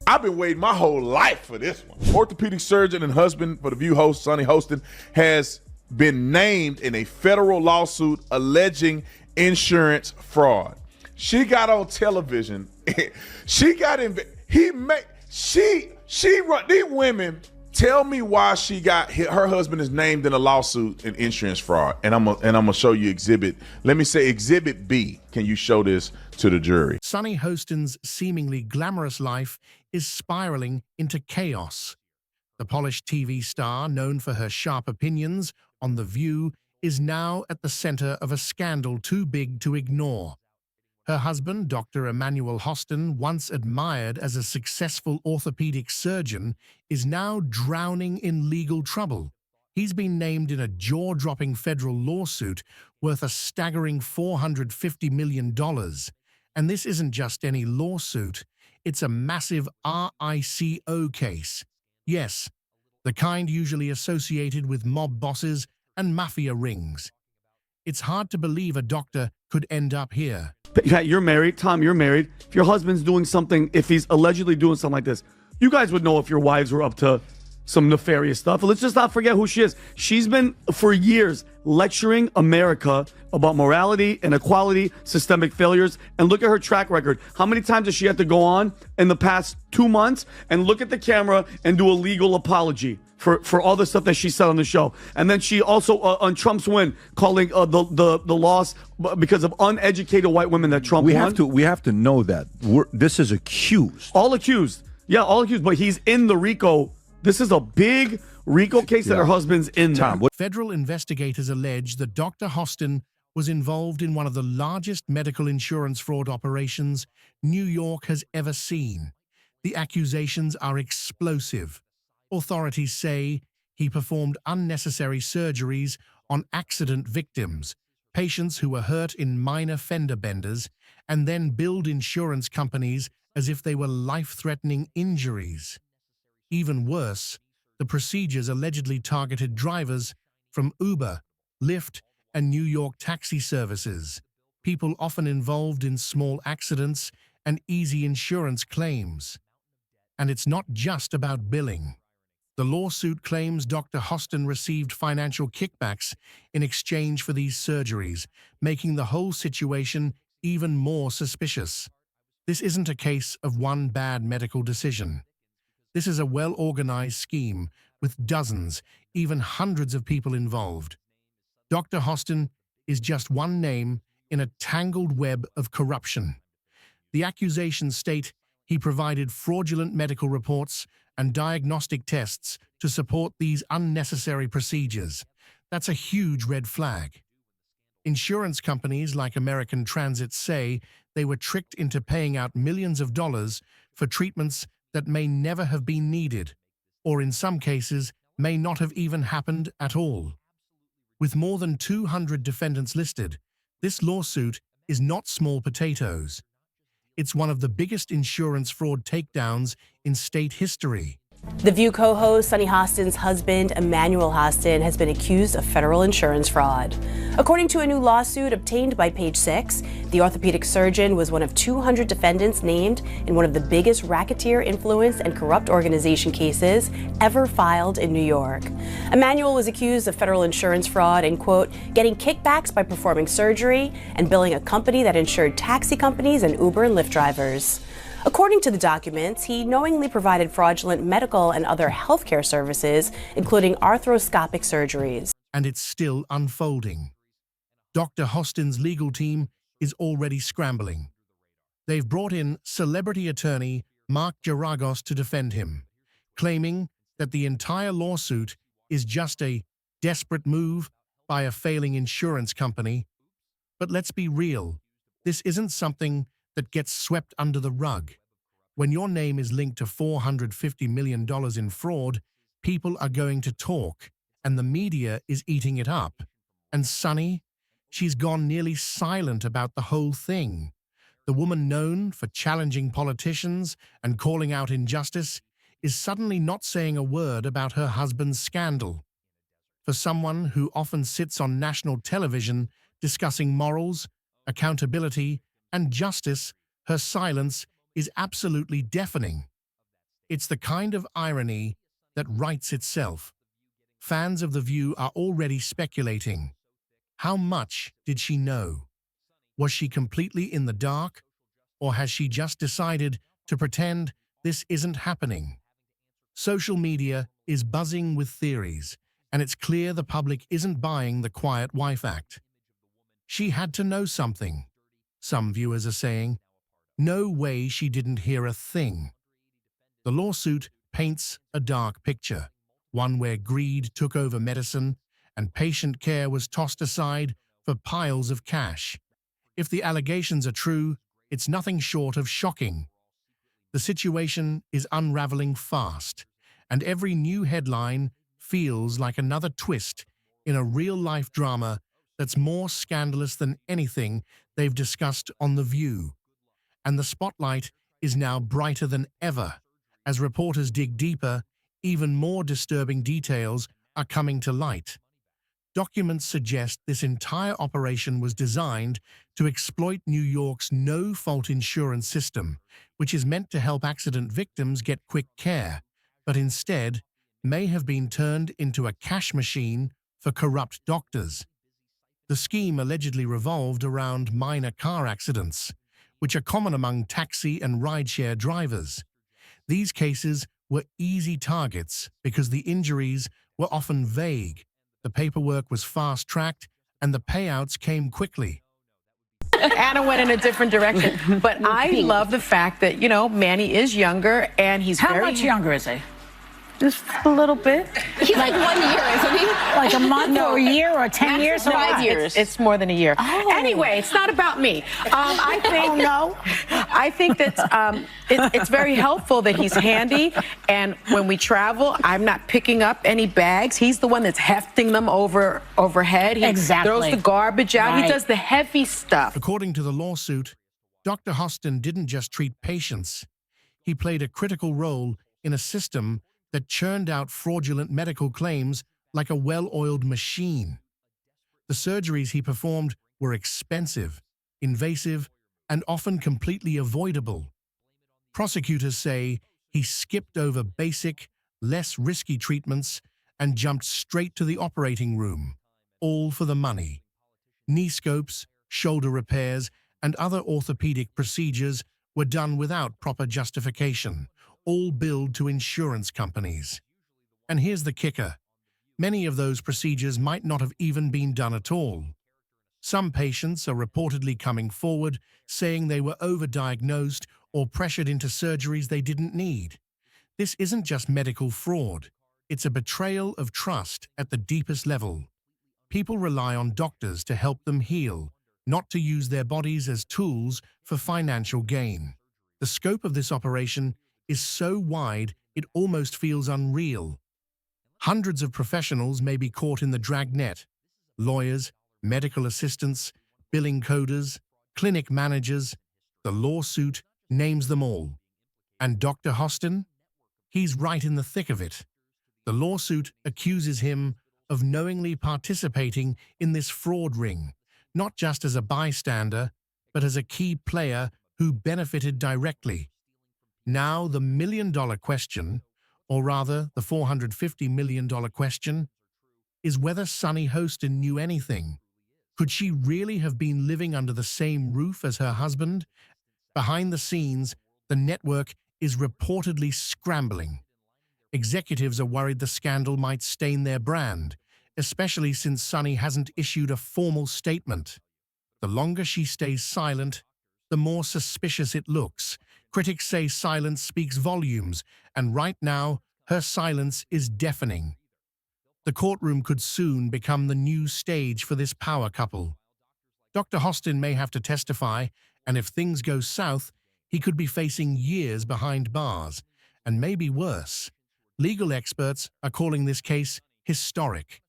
I've been waiting my whole life for this one. Orthopedic surgeon and husband for The View host, Sonny Hostin, has been named in a federal lawsuit alleging insurance fraud. She got on television. She run these women. Tell me why her husband is named in a lawsuit in insurance fraud. And I'm gonna show you exhibit. Let me say exhibit B. Can you show this to the jury? Sonny Hostin's seemingly glamorous life is spiraling into chaos. The polished TV star, known for her sharp opinions on The View, is now at the center of a scandal too big to ignore. Her husband, Dr. Emanuel Hostin, once admired as a successful orthopedic surgeon, is now drowning in legal trouble. He's been named in a jaw-dropping federal lawsuit worth a staggering $450 million. And this isn't just any lawsuit, it's a massive RICO case. Yes, the kind usually associated with mob bosses and mafia rings. It's hard to believe a doctor could end up here. You're married, Tom, you're married. If your husband's doing something, if he's allegedly doing something like this, you guys would know if your wives were up to some nefarious stuff. Let's just not forget who she is. She's been, for years, lecturing America about morality, inequality, systemic failures, and look at her track record. How many times does she have to go on in the past 2 months and look at the camera and do a legal apology for all the stuff that she said on the show? And then she also, on Trump's win, calling the loss because of uneducated white women that Trump won. We have to know that. This is accused. All accused. Yeah, all accused. But he's in the RICO. This is a big RICO case that her husband's in there. Federal investigators allege that Dr. Hostin was involved in one of the largest medical insurance fraud operations New York has ever seen. The accusations are explosive. Authorities say he performed unnecessary surgeries on accident victims, patients who were hurt in minor fender benders, and then billed insurance companies as if they were life-threatening injuries. Even worse, the procedures allegedly targeted drivers from Uber, Lyft, and New York taxi services, people often involved in small accidents and easy insurance claims. And it's not just about billing. The lawsuit claims Dr. Hostin received financial kickbacks in exchange for these surgeries, making the whole situation even more suspicious. This isn't a case of one bad medical decision. This is a well-organized scheme with dozens, even hundreds of people involved. Dr. Hostin is just one name in a tangled web of corruption. The accusations state he provided fraudulent medical reports and diagnostic tests to support these unnecessary procedures. That's a huge red flag. Insurance companies like American Transit say they were tricked into paying out millions of dollars for treatments that may never have been needed, or in some cases, may not have even happened at all. With more than 200 defendants listed, this lawsuit is not small potatoes. It's one of the biggest insurance fraud takedowns in state history. The View co-host Sonny Hostin's husband, Emanuel Hostin, has been accused of federal insurance fraud. According to a new lawsuit obtained by Page Six, the orthopedic surgeon was one of 200 defendants named in one of the biggest racketeer, influence, and corrupt organization cases ever filed in New York. Emanuel was accused of federal insurance fraud and, quote, getting kickbacks by performing surgery and billing a company that insured taxi companies and Uber and Lyft drivers. According to the documents, he knowingly provided fraudulent medical and other healthcare services, including arthroscopic surgeries. And it's still unfolding. Dr. Hostin's legal team is already scrambling. They've brought in celebrity attorney Mark Geragos to defend him, claiming that the entire lawsuit is just a desperate move by a failing insurance company. But let's be real, this isn't something that gets swept under the rug. When your name is linked to $450 million in fraud, people are going to talk, and the media is eating it up. And Sonny, she's gone nearly silent about the whole thing. The woman known for challenging politicians and calling out injustice is suddenly not saying a word about her husband's scandal. For someone who often sits on national television discussing morals, accountability, and justice, her silence is absolutely deafening. It's the kind of irony that writes itself. Fans of The View are already speculating. How much did she know? Was she completely in the dark? Or has she just decided to pretend this isn't happening? Social media is buzzing with theories, and it's clear the public isn't buying the Quiet Wife Act. She had to know something. Some viewers are saying, no way she didn't hear a thing. The lawsuit paints a dark picture, one where greed took over medicine and patient care was tossed aside for piles of cash. If the allegations are true, it's nothing short of shocking. The situation is unraveling fast, and every new headline feels like another twist in a real-life drama that's more scandalous than anything they've discussed on The View. And the spotlight is now brighter than ever. As reporters dig deeper, even more disturbing details are coming to light. Documents suggest this entire operation was designed to exploit New York's no-fault insurance system, which is meant to help accident victims get quick care, but instead may have been turned into a cash machine for corrupt doctors. The scheme allegedly revolved around minor car accidents, which are common among taxi and rideshare drivers. These cases were easy targets because the injuries were often vague, the paperwork was fast-tracked, and the payouts came quickly. Anna went in a different direction, but I love the fact that, you know, Manny is younger and he's How much younger is he? Just a little bit. He's like 1 year, isn't he? Like a month or a year or 10 years? No, 5 years. It's more than a year. Oh. Anyway, it's not about me. I think. Oh, no. I think that it's very helpful that he's handy, and when we travel, I'm not picking up any bags. He's the one that's hefting them overhead. He Exactly. throws the garbage out. Right. He does the heavy stuff. According to the lawsuit, Dr. Hostin didn't just treat patients. He played a critical role in a system that churned out fraudulent medical claims like a well-oiled machine. The surgeries he performed were expensive, invasive, and often completely avoidable. Prosecutors say he skipped over basic, less risky treatments and jumped straight to the operating room, all for the money. Knee scopes, shoulder repairs, and other orthopedic procedures were done without proper justification, all billed to insurance companies. And here's the kicker. Many of those procedures might not have even been done at all. Some patients are reportedly coming forward saying they were overdiagnosed or pressured into surgeries they didn't need. This isn't just medical fraud. It's a betrayal of trust at the deepest level. People rely on doctors to help them heal, not to use their bodies as tools for financial gain. The scope of this operation is so wide it almost feels unreal. Hundreds of professionals may be caught in the dragnet: lawyers, medical assistants, billing coders, clinic managers. The lawsuit names them all. And Dr. Hostin? He's right in the thick of it. The lawsuit accuses him of knowingly participating in this fraud ring, not just as a bystander, but as a key player who benefited directly. Now the million-dollar question, or rather the $450 million question, is whether Sunny Hostin knew anything. Could she really have been living under the same roof as her husband? Behind the scenes, the network is reportedly scrambling. Executives are worried the scandal might stain their brand, especially since Sunny hasn't issued a formal statement. The longer she stays silent, the more suspicious it looks. Critics say silence speaks volumes, and right now, her silence is deafening. The courtroom could soon become the new stage for this power couple. Dr. Hostin may have to testify, and if things go south, he could be facing years behind bars, and maybe worse. Legal experts are calling this case historic.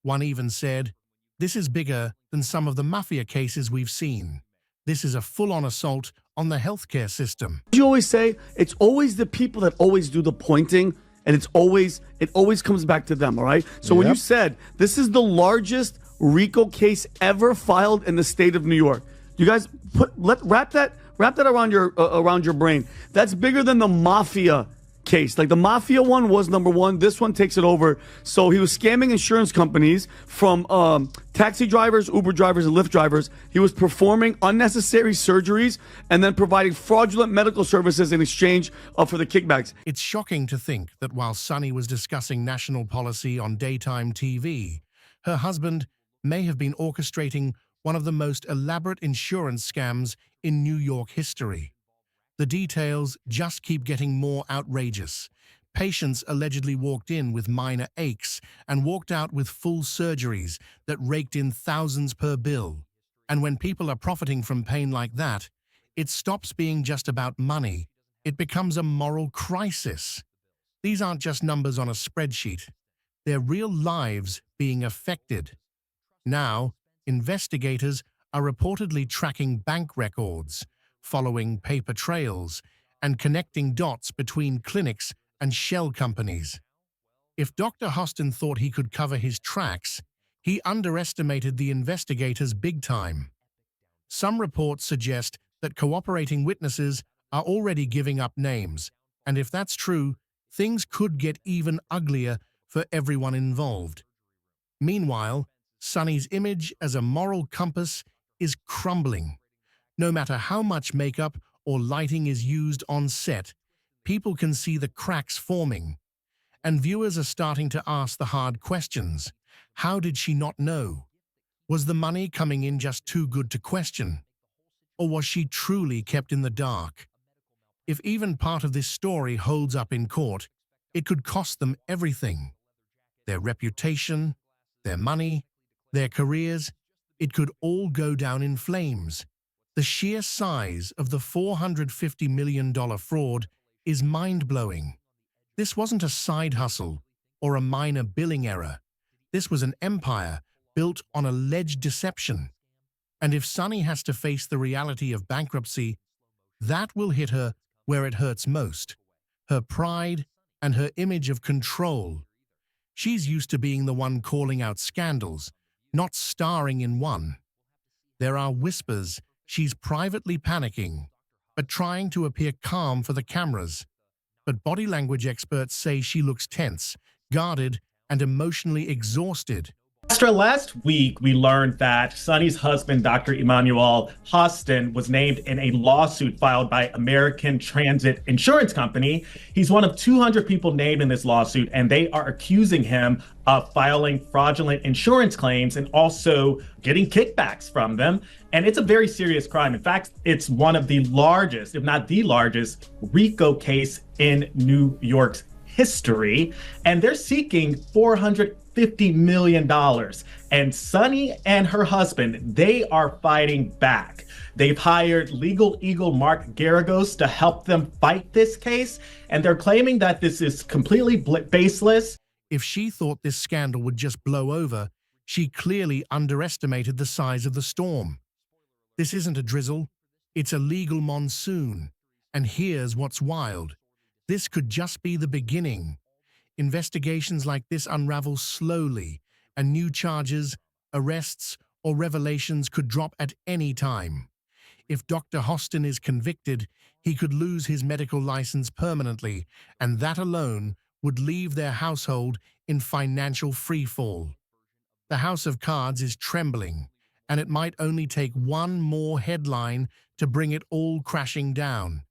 One even said, "This is bigger than some of the mafia cases we've seen. This is a full-on assault on the healthcare system." You always say it's always the people that always do the pointing, and it always comes back to them, all right? So when you said this is the largest RICO case ever filed in the state of New York, you guys wrap that around your brain. That's bigger than the mafia case. Like the mafia one was number one. This one takes it over. So he was scamming insurance companies from taxi drivers, Uber drivers, and Lyft drivers. He was performing unnecessary surgeries and then providing fraudulent medical services in exchange for the kickbacks. It's shocking to think that while Sunny was discussing national policy on daytime TV, her husband may have been orchestrating one of the most elaborate insurance scams in New York history. The details just keep getting more outrageous. Patients allegedly walked in with minor aches and walked out with full surgeries that raked in thousands per bill. And when people are profiting from pain like that, it stops being just about money. It becomes a moral crisis. These aren't just numbers on a spreadsheet. They're real lives being affected. Now, investigators are reportedly tracking bank records, following paper trails, and connecting dots between clinics and shell companies. If Dr. Hostin thought he could cover his tracks, he underestimated the investigators big time. Some reports suggest that cooperating witnesses are already giving up names, and if that's true, things could get even uglier for everyone involved. Meanwhile, Sunny's image as a moral compass is crumbling. No matter how much makeup or lighting is used on set, people can see the cracks forming. And viewers are starting to ask the hard questions. How did she not know? Was the money coming in just too good to question? Or was she truly kept in the dark? If even part of this story holds up in court, it could cost them everything. Their reputation, their money, their careers, it could all go down in flames. The sheer size of the $450 million fraud is mind-blowing. This wasn't a side hustle or a minor billing error. This was an empire built on alleged deception. And if Sunny has to face the reality of bankruptcy, that will hit her where it hurts most, her pride and her image of control. She's used to being the one calling out scandals, not starring in one. There are whispers she's privately panicking, but trying to appear calm for the cameras. But body language experts say she looks tense, guarded, and emotionally exhausted. Extra last week, we learned that Sunny's husband, Dr. Emanuel Hostin, was named in a lawsuit filed by American Transit Insurance Company. He's one of 200 people named in this lawsuit, and they are accusing him of filing fraudulent insurance claims and also getting kickbacks from them. And it's a very serious crime. In fact, it's one of the largest, if not the largest, RICO case in New York's history. And they're seeking $450 million. And Sunny and her husband, they are fighting back. They've hired legal eagle Mark Garagos to help them fight this case. And they're claiming that this is completely baseless. If she thought this scandal would just blow over, she clearly underestimated the size of the storm. This isn't a drizzle, it's a legal monsoon. And here's what's wild. This could just be the beginning. Investigations like this unravel slowly, and new charges, arrests, or revelations could drop at any time. If Dr. Hostin is convicted, he could lose his medical license permanently, and that alone would leave their household in financial freefall. The house of cards is trembling, and it might only take one more headline to bring it all crashing down.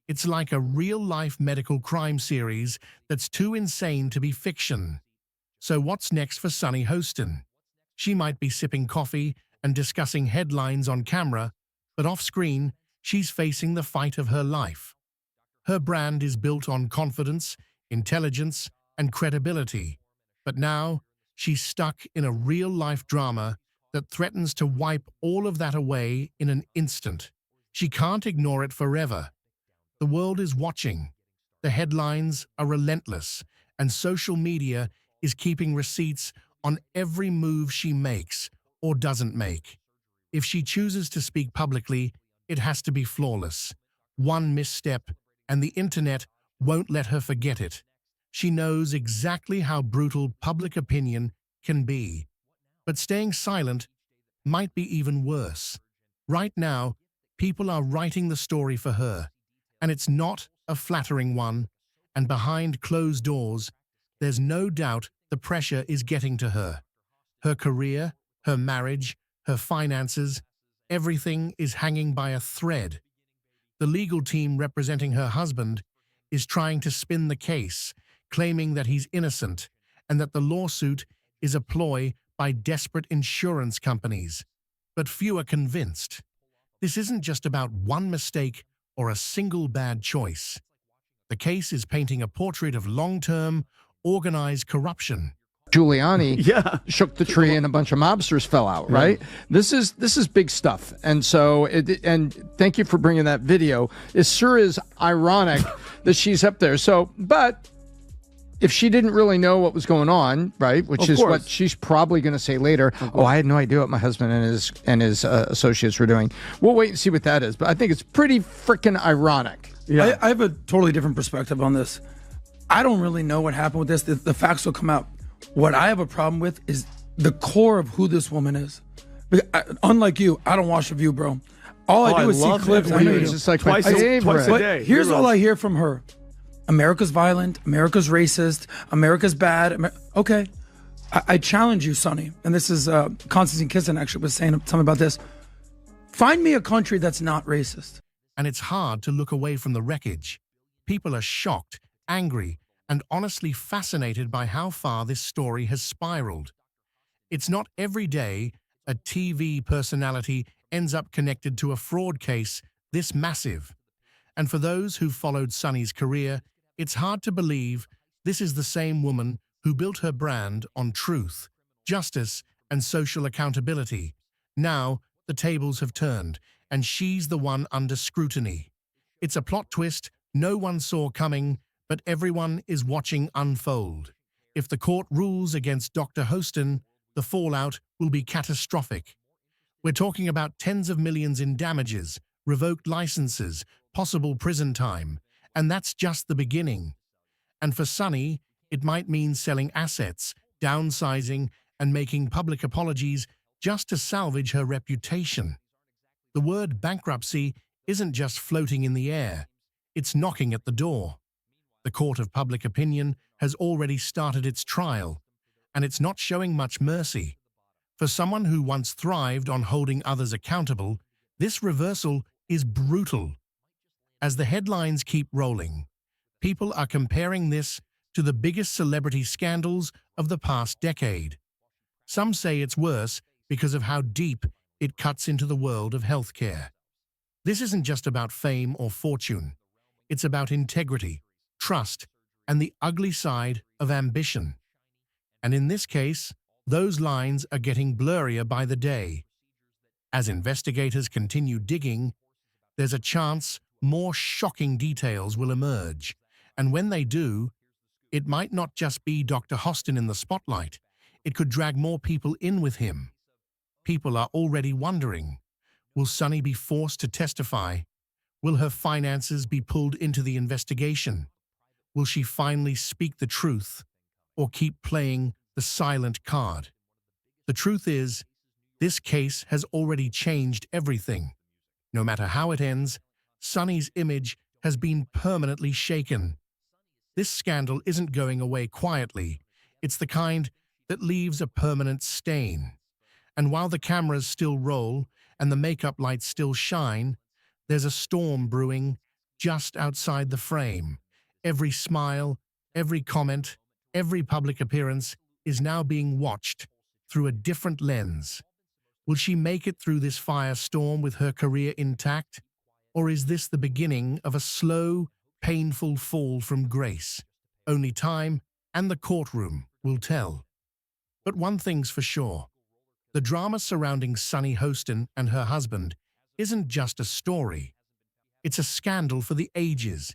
It's like a real-life medical crime series that's too insane to be fiction. So what's next for Sunny Hostin? She might be sipping coffee and discussing headlines on camera, but off-screen, she's facing the fight of her life. Her brand is built on confidence, intelligence, and credibility. But now, she's stuck in a real-life drama that threatens to wipe all of that away in an instant. She can't ignore it forever. The world is watching. The headlines are relentless, and social media is keeping receipts on every move she makes or doesn't make. If she chooses to speak publicly, it has to be flawless. One misstep, and the internet won't let her forget it. She knows exactly how brutal public opinion can be. But staying silent might be even worse. Right now, people are writing the story for her, and it's not a flattering one, And behind closed doors, there's no doubt the pressure is getting to her. Her career, her marriage, her finances, everything is hanging by a thread. The legal team representing her husband is trying to spin the case, claiming that he's innocent and that the lawsuit is a ploy by desperate insurance companies. But few are convinced. This isn't just about one mistake or a single bad choice. The case is painting a portrait of long-term, organized corruption. Giuliani Yeah. shook the tree and a bunch of mobsters fell out, right? This is big stuff. And so, and thank you for bringing that video. It sure is ironic that she's up there. So, but if she didn't really know what was going on, right, which Of is course. what she's probably going to say later. Oh, I had no idea what my husband and his associates were doing. We'll wait and see what that is. But I think it's pretty freaking ironic. Yeah. I have a totally different perspective on this. I don't really know what happened with this. The facts will come out. What I have a problem with is the core of who this woman is. Unlike you, I don't watch The View, bro. All I do is see love clips. it. I know you It's do. just like Twice my a favorite. day. But here's Heroes. all I hear from her. America's violent. America's racist. America's bad. Okay. I challenge you, Sonny. And this is Konstantin Kisin actually was saying something about this. Find me a country that's not racist. And it's hard to look away from the wreckage. People are shocked, angry, and honestly fascinated by how far this story has spiraled. It's not every day a TV personality ends up connected to a fraud case this massive. And for those who followed Sonny's career, it's hard to believe this is the same woman who built her brand on truth, justice, and social accountability. Now, the tables have turned, and she's the one under scrutiny. It's a plot twist no one saw coming, but everyone is watching unfold. If the court rules against Dr. Hostin, the fallout will be catastrophic. We're talking about tens of millions in damages, revoked licenses, possible prison time, and that's just the beginning. And for Sonny, it might mean selling assets, downsizing, and making public apologies just to salvage her reputation. The word bankruptcy isn't just floating in the air, it's knocking at the door. The court of public opinion has already started its trial, and it's not showing much mercy. For someone who once thrived on holding others accountable, this reversal is brutal. As the headlines keep rolling, people are comparing this to the biggest celebrity scandals of the past decade. Some say it's worse because of how deep it cuts into the world of healthcare. This isn't just about fame or fortune. It's about integrity, trust, and the ugly side of ambition. And in this case, those lines are getting blurrier by the day. As investigators continue digging, there's a chance more shocking details will emerge. And when they do, it might not just be Dr. Hostin in the spotlight. It could drag more people in with him. People are already wondering, will Sonny be forced to testify? Will her finances be pulled into the investigation? Will she finally speak the truth or keep playing the silent card? The truth is, this case has already changed everything. No matter how it ends, Sonny's image has been permanently shaken. This scandal isn't going away quietly. It's the kind that leaves a permanent stain. And while the cameras still roll and the makeup lights still shine, there's a storm brewing just outside the frame. Every smile, every comment, every public appearance is now being watched through a different lens. Will she make it through this firestorm with her career intact? Or is this the beginning of a slow, painful fall from grace? Only time and the courtroom will tell. But one thing's for sure. The drama surrounding Sonny Hostin and her husband isn't just a story. It's a scandal for the ages.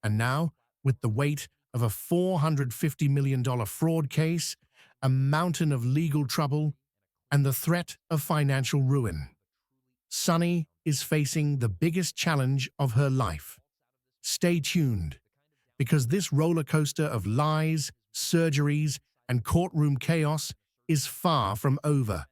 And now, with the weight of a $450 million fraud case, a mountain of legal trouble, and the threat of financial ruin, Sonny is facing the biggest challenge of her life. Stay tuned, because this roller coaster of lies, surgeries, and courtroom chaos is far from over.